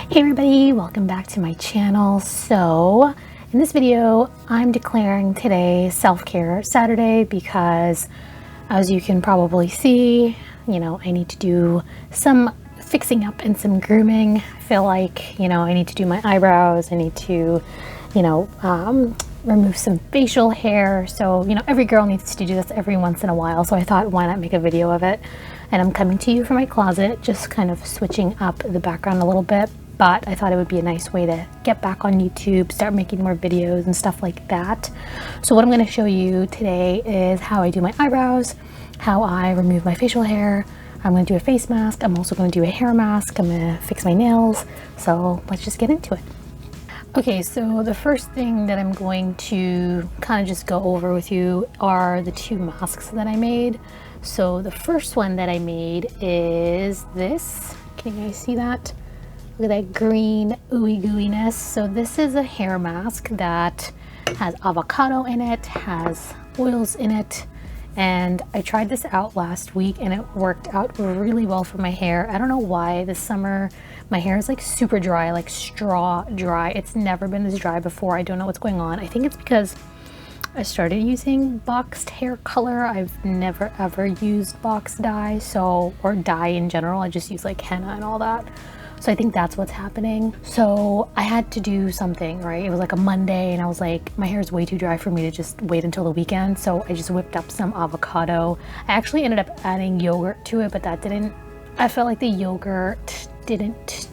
Hey everybody, welcome back to my channel. So in this video I'm declaring today self-care Saturday because, as you can probably see, I need to do some fixing up and some grooming. I feel like I need to do my eyebrows, I need to remove some facial hair. So every girl needs to do this every once in a while, so I thought, why not make a video of it? And I'm coming to you from my closet, just kind of switching up the background a little bit. But I thought it would be a nice way to get back on YouTube, start making more videos and stuff like that. So what I'm going to show you today is how I do my eyebrows, how I remove my facial hair. I'm going to do a face mask. I'm also going to do a hair mask. I'm going to fix my nails. So let's just get into it. Okay, so the first thing that I'm going to kind of just go over with you are the two masks that I made. So the first one that I made is this. Can you guys see that? Look at that green ooey gooiness. So this is a hair mask that has avocado in it, has oils in it, and I tried this out last week and it worked out really well for my hair. I don't know why this summer my hair is like super dry, like straw dry. It's never been this dry before. I don't know what's going on. I think it's because I started using boxed hair color. I've never ever used box dye, or dye in general. I just use like henna and all that. So I think that's what's happening. So I had to do something, right? It was like a Monday and I was like, my hair is way too dry for me to just wait until the weekend. So I just whipped up some avocado. I actually ended up adding yogurt to it, but I felt like the yogurt didn't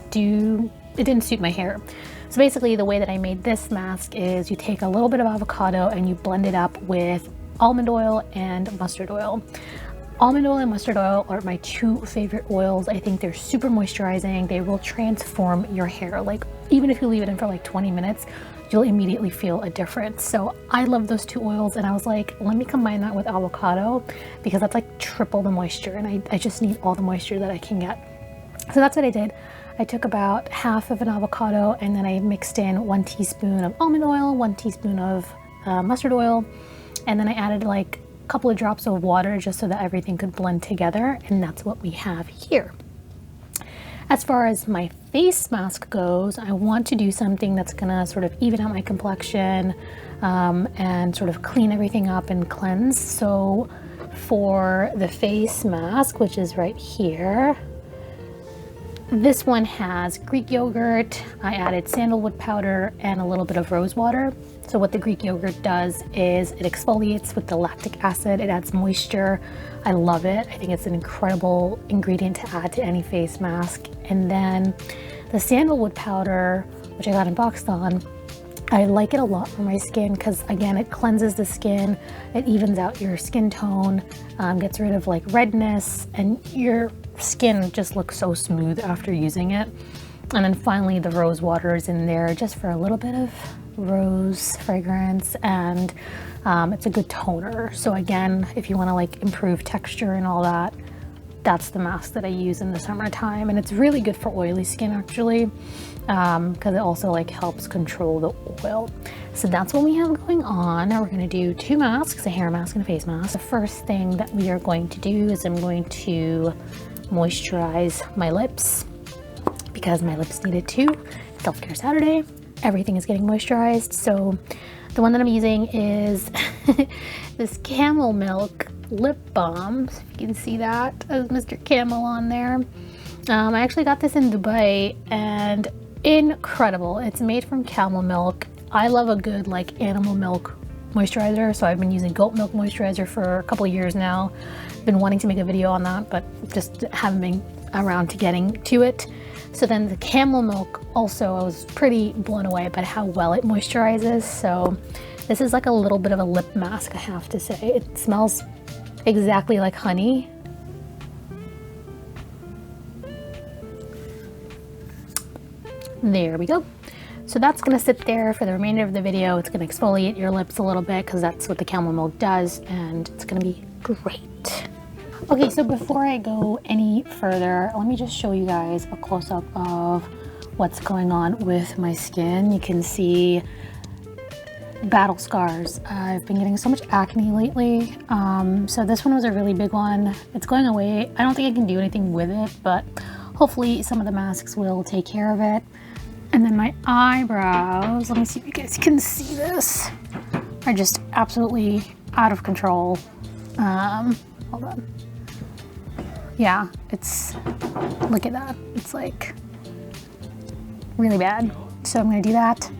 suit my hair. So basically the way that I made this mask is you take a little bit of avocado and you blend it up with almond oil and mustard oil. Almond oil and mustard oil are my two favorite oils. I think they're super moisturizing. They will transform your hair. Like, even if you leave it in for like 20 minutes, you'll immediately feel a difference. So I love those two oils, and I was like, let me combine that with avocado because that's like triple the moisture, and I just need all the moisture that I can get. So that's what I did. I took about half of an avocado and then I mixed in 1 teaspoon of almond oil, 1 teaspoon of mustard oil, and then I added like couple of drops of water just so that everything could blend together, and that's what we have here. As far as my face mask goes, I want to do something that's gonna sort of even out my complexion and sort of clean everything up and cleanse. So for the face mask, which is right here, this one has Greek yogurt. I added sandalwood powder and a little bit of rose water. So what the Greek yogurt does is it exfoliates with the lactic acid. It adds moisture. I love it. I think it's an incredible ingredient to add to any face mask. And then the sandalwood powder, which I got in boxed on, I like it a lot for my skin because, again, it cleanses the skin, it evens out your skin tone, gets rid of like redness, and your skin just looks so smooth after using it. And then finally the rose water is in there just for a little bit of rose fragrance, and it's a good toner. So again, if you want to like improve texture and all that, that's the mask that I use in the summertime, and it's really good for oily skin actually, because it also like helps control the oil. So that's what we have going on. Now we're going to do two masks, a hair mask and a face mask. The first thing that we are going to do is I'm going to moisturize my lips because my lips needed to. Self-care Saturday, everything is getting moisturized. So the one that I'm using is this camel milk lip balm. So if you can see that, as Mr. Camel on there. I actually got this in Dubai and incredible. It's made from camel milk. I love a good like animal milk moisturizer, so I've been using goat milk moisturizer for a couple of years now. Been wanting to make a video on that, but just haven't been around to getting to it. So then the camel milk also, I was pretty blown away by how well it moisturizes. So this is like a little bit of a lip mask, I have to say. It smells exactly like honey. There we go. So that's gonna sit there for the remainder of the video. It's gonna exfoliate your lips a little bit because that's what the camel milk does, and it's gonna be great. Okay, so before I go any further, let me just show you guys a close-up of what's going on with my skin. You can see battle scars. I've been getting so much acne lately. So this one was a really big one. It's going away. I don't think I can do anything with it, but hopefully some of the masks will take care of it. And then my eyebrows, let me see if you guys can see this, are just absolutely out of control. Hold on. Yeah, look at that. It's like really bad. So I'm gonna do that.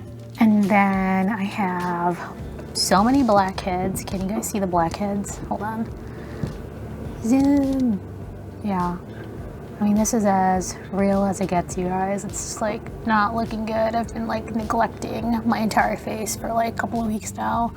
And then I have so many blackheads. Can you guys see the blackheads? Hold on. Zoom. Yeah. I mean, this is as real as it gets, you guys. It's just like not looking good. I've been like neglecting my entire face for like a couple of weeks now.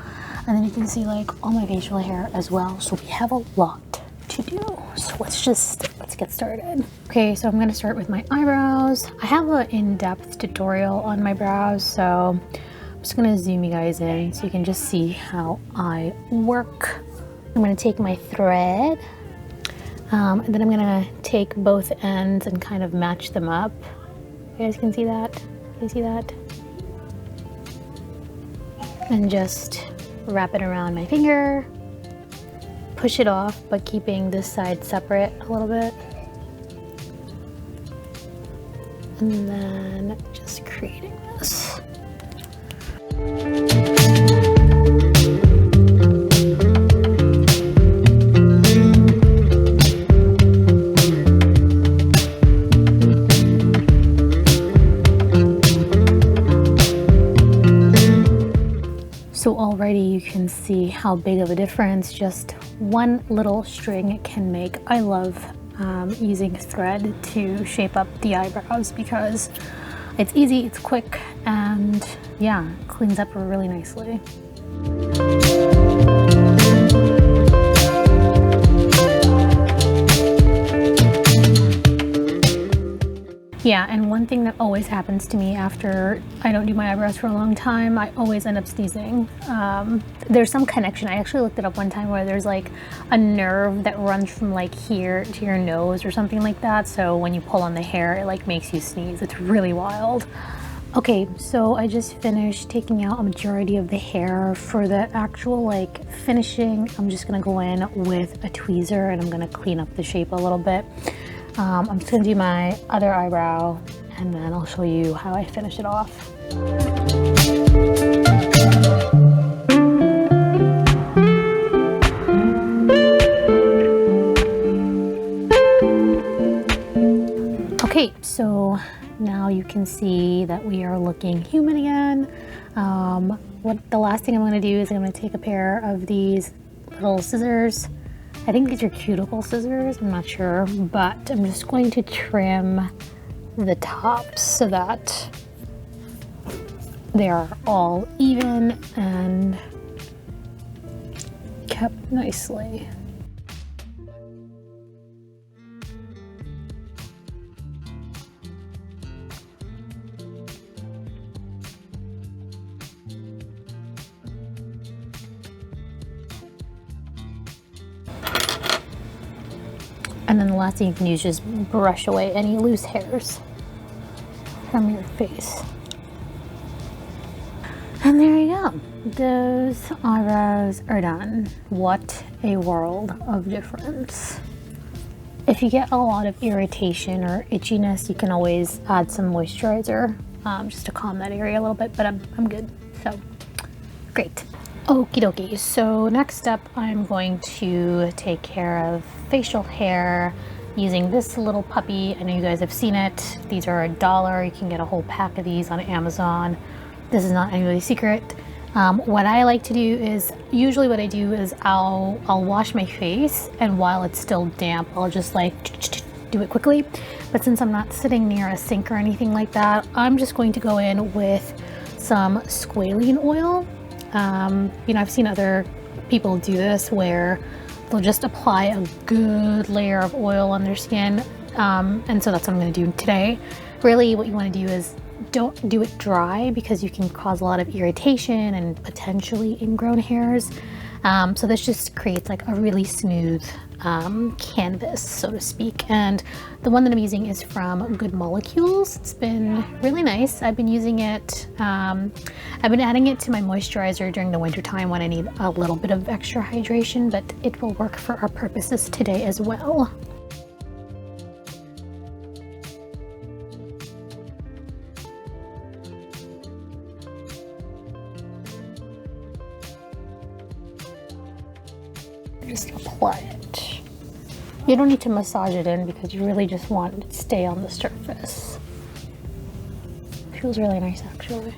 And then you can see like all my facial hair as well. So we have a lot to do. So let's get started. Okay, so I'm gonna start with my eyebrows. I have an in-depth tutorial on my brows, so I'm just gonna zoom you guys in so you can just see how I work. I'm gonna take my thread, and then I'm gonna take both ends and kind of match them up. You guys can see that? Can you see that? And just wrap it around my finger. Push it off, but keeping this side separate a little bit. And then just creating this. So already you can see how big of a difference just one little string can make. I love using thread to shape up the eyebrows because it's easy, it's quick, and yeah, cleans up really nicely. Yeah, and one thing that always happens to me after I don't do my eyebrows for a long time, I always end up sneezing. There's some connection. I actually looked it up one time where there's like a nerve that runs from like here to your nose or something like that. So when you pull on the hair, it like makes you sneeze. It's really wild. Okay, so I just finished taking out a majority of the hair. For the actual like finishing, I'm just gonna go in with a tweezer and I'm gonna clean up the shape a little bit. I'm just gonna do my other eyebrow and then I'll show you how I finish it off. Okay, so now you can see that we are looking human again. The last thing I'm gonna do is I'm gonna take a pair of these little scissors. I think these are cuticle scissors, I'm not sure, but I'm just going to trim the tops so that they are all even and kept nicely. And then the last thing you can use is just brush away any loose hairs from your face. And there you go. Those eyebrows are done. What a world of difference. If you get a lot of irritation or itchiness, you can always add some moisturizer just to calm that area a little bit, but I'm good, so great. Okie dokie, so next up I'm going to take care of facial hair using this little puppy. I know you guys have seen it. These are $1. You can get a whole pack of these on Amazon. This is not anybody's secret. What I like to do is, usually what I do is I'll wash my face, and while it's still damp, I'll just like do it quickly. But since I'm not sitting near a sink or anything like that, I'm just going to go in with some squalene oil. You know, I've seen other people do this where they'll just apply a good layer of oil on their skin. And so that's what I'm going to do today. Really what you want to do is don't do it dry because you can cause a lot of irritation and potentially ingrown hairs. So this just creates like a really smooth canvas, so to speak. And the one that I'm using is from Good Molecules. It's been really nice. I've been using it, I've been adding it to my moisturizer during the winter time when I need a little bit of extra hydration, but it will work for our purposes today as well. Just apply it. You don't need to massage it in because you really just want it to stay on the surface. Feels really nice actually.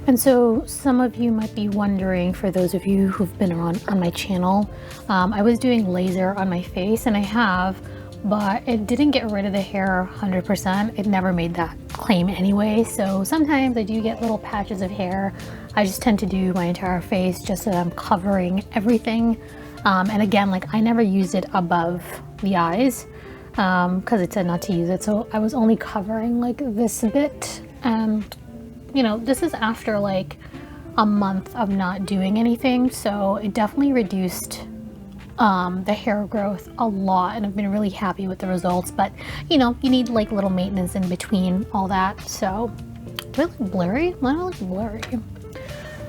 And so some of you might be wondering, for those of you who've been on my channel, I was doing laser on my face, and I have, but it didn't get rid of the hair 100%. It never made that claim anyway. So sometimes I do get little patches of hair. I just tend to do my entire face just so that I'm covering everything. And again, like I never used it above the eyes because it said not to use it. So I was only covering like this bit. And you know, this is after like a month of not doing anything. So it definitely reduced the hair growth a lot, and I've been really happy with the results. But you know, you need like little maintenance in between all that. So do I look blurry? Why do I look blurry?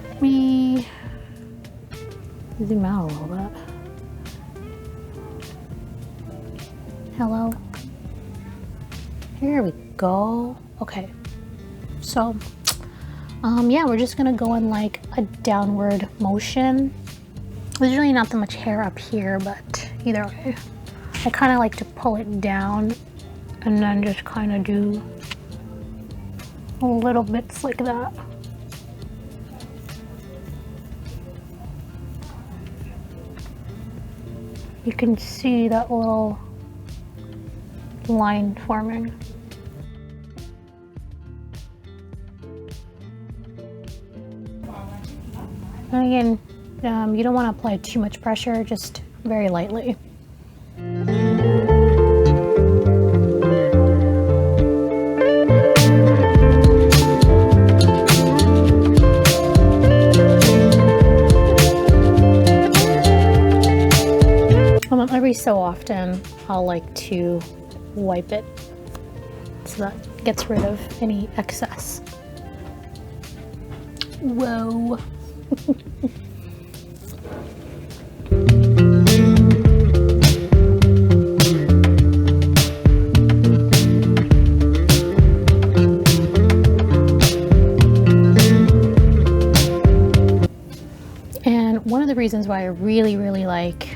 Let me zoom out a little bit. Hello. Here we go. Okay, so yeah, we're just gonna go in like a downward motion. There's really not that much hair up here, but either way, I kind of like to pull it down and then just kind of do little bits like that. You can see that little line forming. And again, you don't want to apply too much pressure, just very lightly. Every so often, I'll like to wipe it so that gets rid of any excess. Whoa. And one of the reasons why I really like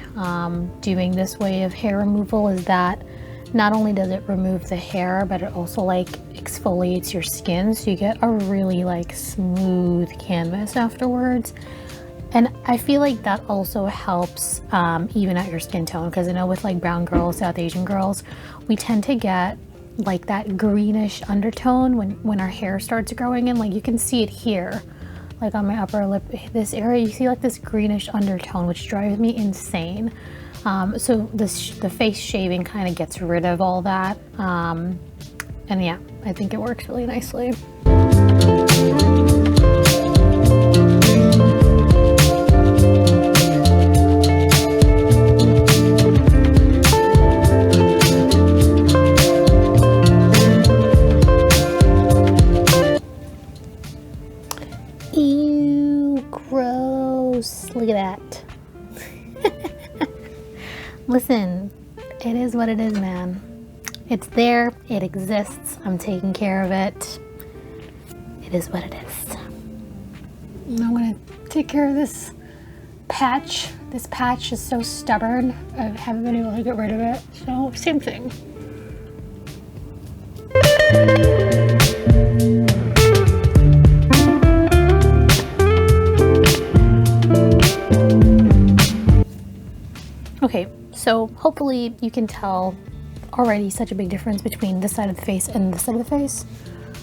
doing this way of hair removal is that not only does it remove the hair, but it also like exfoliates your skin, so you get a really like smooth canvas afterwards. And I feel like that also helps even out your skin tone, because I know with like brown girls, South Asian girls, we tend to get like that greenish undertone when our hair starts growing in. Like you can see it here, like on my upper lip, this area, you see like this greenish undertone, which drives me insane. So the face shaving kind of gets rid of all that. And yeah, I think it works really nicely. Ew, gross. Look at that. Listen, it is what it is, man. It's there, it exists, I'm taking care of it. It is what it is. I'm gonna take care of this patch. This patch is so stubborn, I haven't been able to get rid of it, so same thing. Okay, so hopefully you can tell already such a big difference between this side of the face and this side of the face.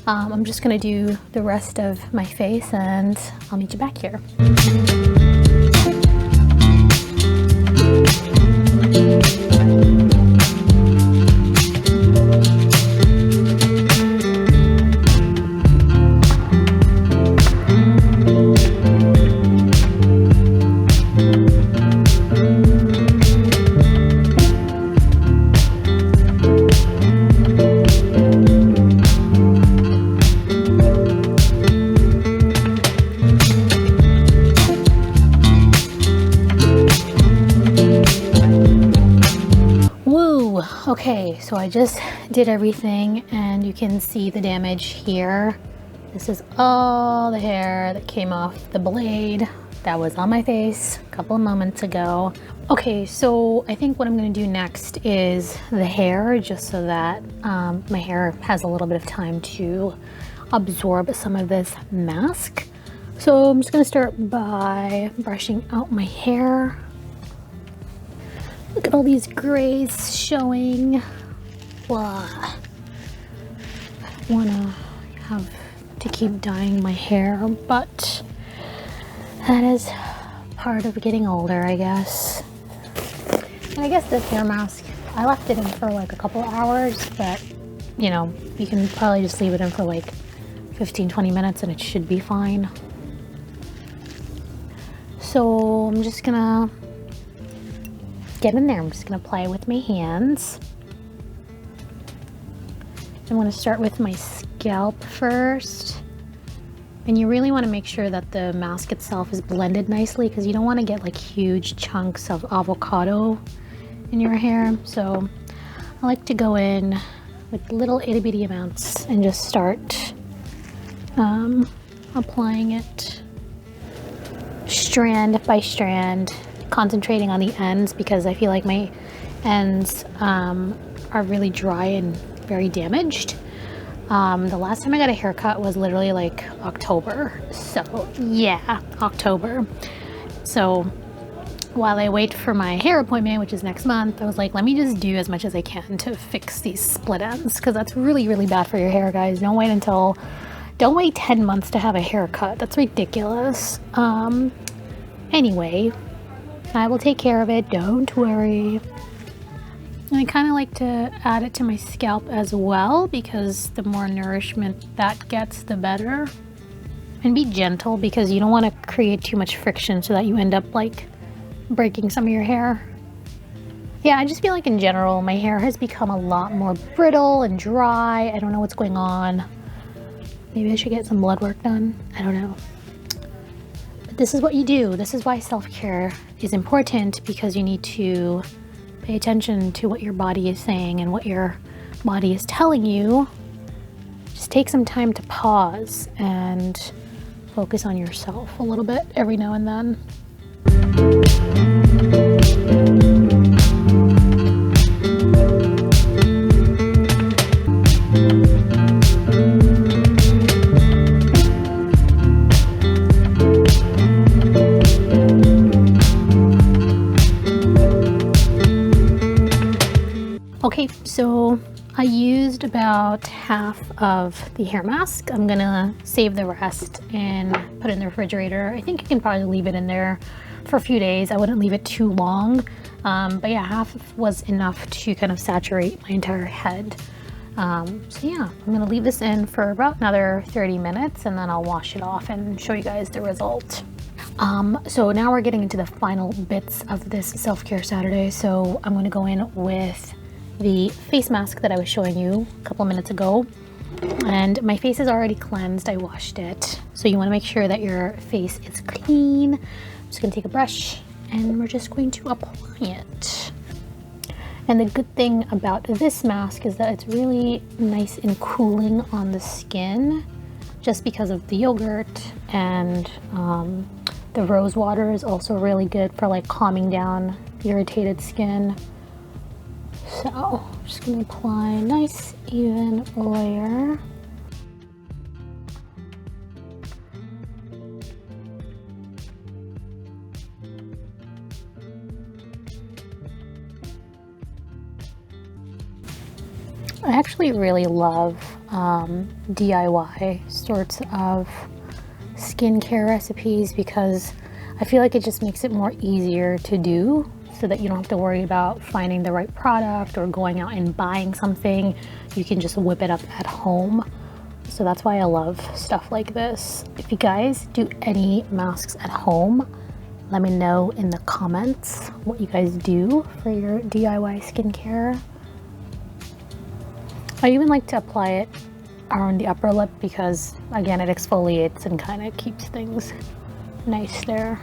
I'm just gonna do the rest of my face and I'll meet you back here. Okay, so I just did everything and you can see the damage here. This is all the hair that came off the blade that was on my face a couple of moments ago. Okay, so I think what I'm going to do next is the hair, just so that my hair has a little bit of time to absorb some of this mask. So I'm just going to start by brushing out my hair. Look at all these grays showing. Blah. I don't want to have to keep dyeing my hair, but that is part of getting older, I guess. And I guess this hair mask, I left it in for like a couple hours, but you know, you can probably just leave it in for like 15-20 minutes and it should be fine. So I'm just gonna get in there. I'm just gonna apply it with my hands. I'm gonna start with my scalp first. And you really want to make sure that the mask itself is blended nicely, because you don't want to get like huge chunks of avocado in your hair. So I like to go in with little itty bitty amounts and just start applying it strand by strand, concentrating on the ends because I feel like my ends are really dry and very damaged. The last time I got a haircut was literally like October. So yeah, October. So while I wait for my hair appointment, which is next month, I was like, let me just do as much as I can to fix these split ends, because that's really, really bad for your hair, guys. Don't wait 10 months to have a haircut. That's ridiculous. Anyway, I will take care of it. Don't worry. And I kind of like to add it to my scalp as well, because the more nourishment that gets, the better. And be gentle, because you don't want to create too much friction so that you end up like breaking some of your hair. Yeah, I just feel like in general, my hair has become a lot more brittle and dry. I don't know what's going on. Maybe I should get some blood work done. I don't know. But this is what you do. This is why self-care is important, because you need to pay attention to what your body is saying and what your body is telling you. Just take some time to pause and focus on yourself a little bit every now and then. Okay, so I used about half of the hair mask. I'm gonna save the rest and put it in the refrigerator. I think you can probably leave it in there for a few days. I wouldn't leave it too long. But yeah, half was enough to kind of saturate my entire head. So yeah, I'm gonna leave this in for about another 30 minutes and then I'll wash it off and show you guys the result. So now we're getting into the final bits of this self-care Saturday. So I'm gonna go in with the face mask that I was showing you a couple minutes ago, and my face is already cleansed. I washed it, so you want to make sure that your face is clean. I'm just gonna take a brush and we're just going to apply it. And the good thing about this mask is that it's really nice and cooling on the skin, just because of the yogurt, and the rose water is also really good for like calming down irritated skin. So I'm just going to apply a nice even layer. I actually really love DIY sorts of skincare recipes, because I feel like it just makes it more easier to do, so that you don't have to worry about finding the right product or going out and buying something. You can just whip it up at home. So that's why I love stuff like this. If you guys do any masks at home, let me know in the comments what you guys do for your DIY skincare. I even like to apply it around the upper lip, because again, it exfoliates and kind of keeps things nice there.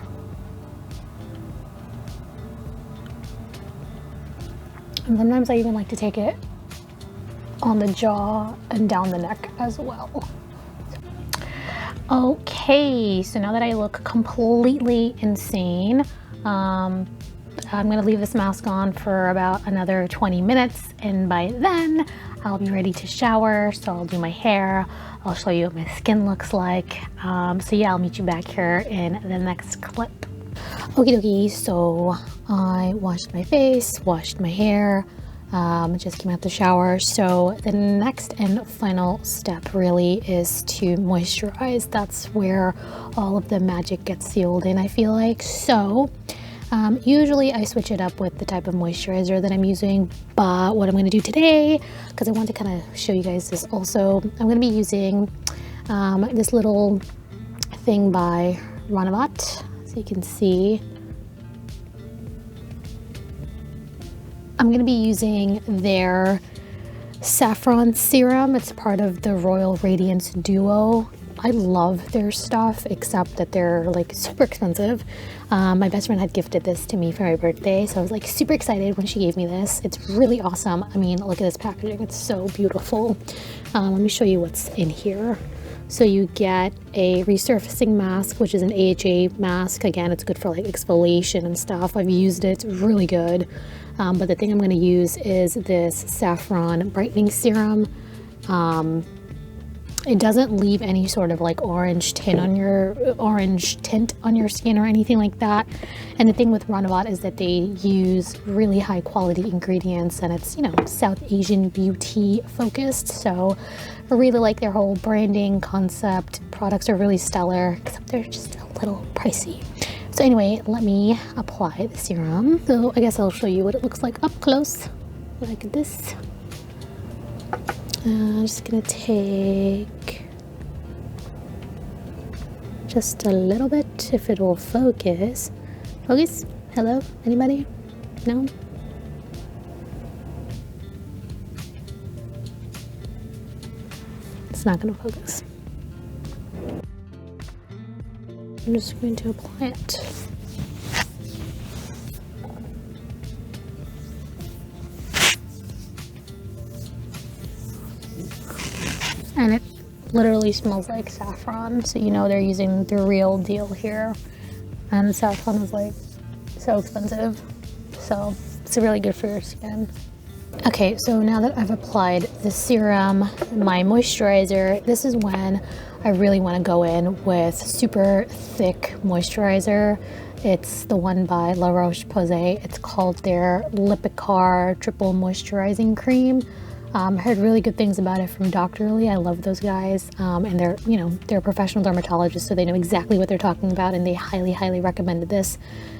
And sometimes I even like to take it on the jaw and down the neck as well. Okay, so now that I look completely insane, I'm gonna leave this mask on for about another 20 minutes, and by then I'll be ready to shower. So I'll do my hair, I'll show you what my skin looks like. So yeah, I'll meet you back here in the next clip. Okie dokie, so I washed my face, washed my hair, just came out the shower. So the next and final step really is to moisturize. That's where all of the magic gets sealed in, I feel like. So usually I switch it up with the type of moisturizer that I'm using, but what I'm going to do today, because I want to kind of show you guys this also, I'm going to be using this little thing by Renovat. So you can see, I'm going to be using their saffron serum. It's part of the Royal Radiance Duo. I love their stuff, except that they're like super expensive. My best friend had gifted this to me for my birthday, so I was like super excited when she gave me this. It's really awesome. I mean, look at this packaging, it's so beautiful. Let me show you what's in here. So you get a resurfacing mask, which is an AHA mask. Again, it's good for like exfoliation and stuff. I've used it, it's really good. But the thing I'm going to use is this saffron brightening serum. It doesn't leave any sort of like orange tint on your skin or anything like that. And the thing with Renovat is that they use really high quality ingredients, and it's, you know, South Asian beauty focused. So I really like their whole branding concept. Products are really stellar, except they're just a little pricey. So anyway, let me apply the serum. So I guess I'll show you what it looks like up close, like this. I'm just gonna take just a little bit, if it will focus. Focus? Hello? Anybody? No? It's not gonna focus. I'm just going to apply it. And it literally smells like saffron, so you know they're using the real deal here. And saffron is like so expensive, so it's really good for your skin. Okay, so now that I've applied the serum, my moisturizer, this is when I really want to go in with super thick moisturizer. It's the one by La Roche-Posay. It's called their Lipicar Triple Moisturizing Cream. I heard really good things about it from Dr. Lee. I love those guys, and they're, you know, they're professional dermatologists, so they know exactly what they're talking about, and they highly, highly recommended this.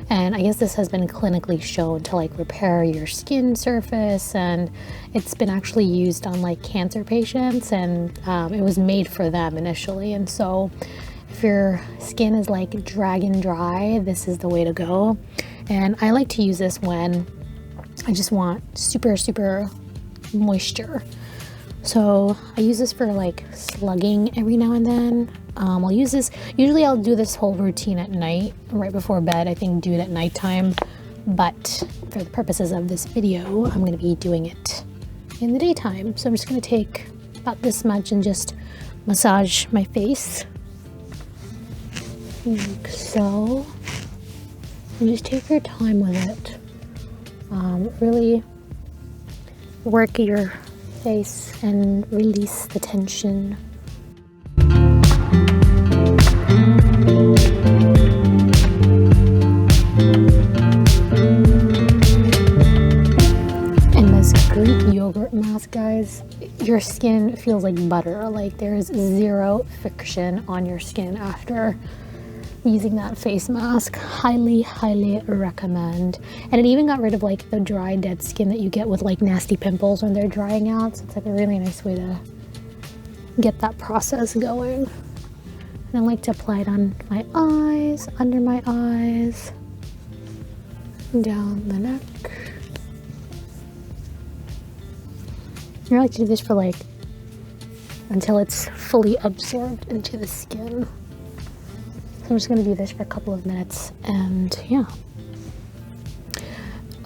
And I guess this has been clinically shown to like repair your skin surface, and it's been actually used on like cancer patients, and it was made for them initially. And so if your skin is like dragon dry, this is the way to go. And I like to use this when I just want super, super moisture. So I use this for like slugging every now and then. I'll use this, usually I'll do this whole routine at night, right before bed. I think do it at nighttime, but for the purposes of this video, I'm going to be doing it in the daytime. So I'm just going to take about this much and just massage my face like so, and just take your time with it. Really work your face and release the tension. And this Greek yogurt mask, guys, your skin feels like butter. Like there's zero friction on your skin after using that face mask. Highly, highly recommend. And it even got rid of like the dry, dead skin that you get with like nasty pimples when they're drying out. So it's like a really nice way to get that process going. And I like to apply it on my eyes, under my eyes, down the neck. I like to do this for like until it's fully absorbed into the skin. So I'm just going to do this for a couple of minutes, and yeah.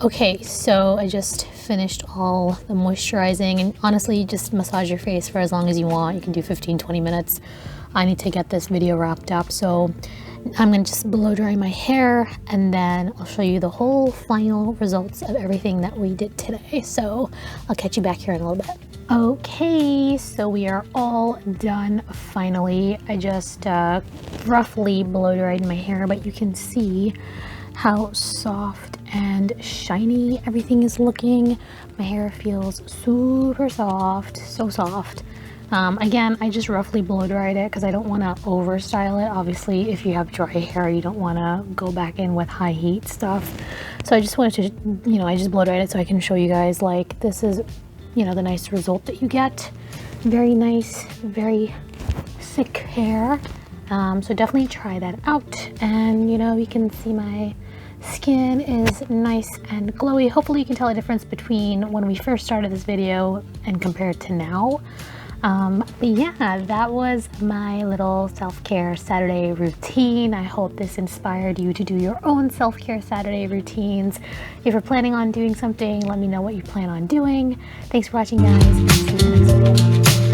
Okay, so I just finished all the moisturizing, and honestly, just massage your face for as long as you want. You can do 15-20 minutes. I need to get this video wrapped up, so I'm gonna just blow dry my hair and then I'll show you the whole final results of everything that we did today. So I'll catch you back here in a little bit. Okay, so we are all done finally. I just roughly blow dried my hair, but you can see how soft and shiny everything is looking. My hair feels super soft, so soft. Again, I just roughly blow dried it because I don't want to over style it. Obviously, if you have dry hair, you don't want to go back in with high heat stuff. So I just wanted to, I just blow dried it so I can show you guys, like, this is, the nice result that you get. Very nice, very thick hair. So definitely try that out. And, you can see my skin is nice and glowy. Hopefully you can tell a difference between when we first started this video and compared to now. But yeah, that was my little self-care Saturday routine. I hope this inspired you to do your own self-care Saturday routines. If you're planning on doing something, let me know what you plan on doing. Thanks for watching, guys. See you in the next video.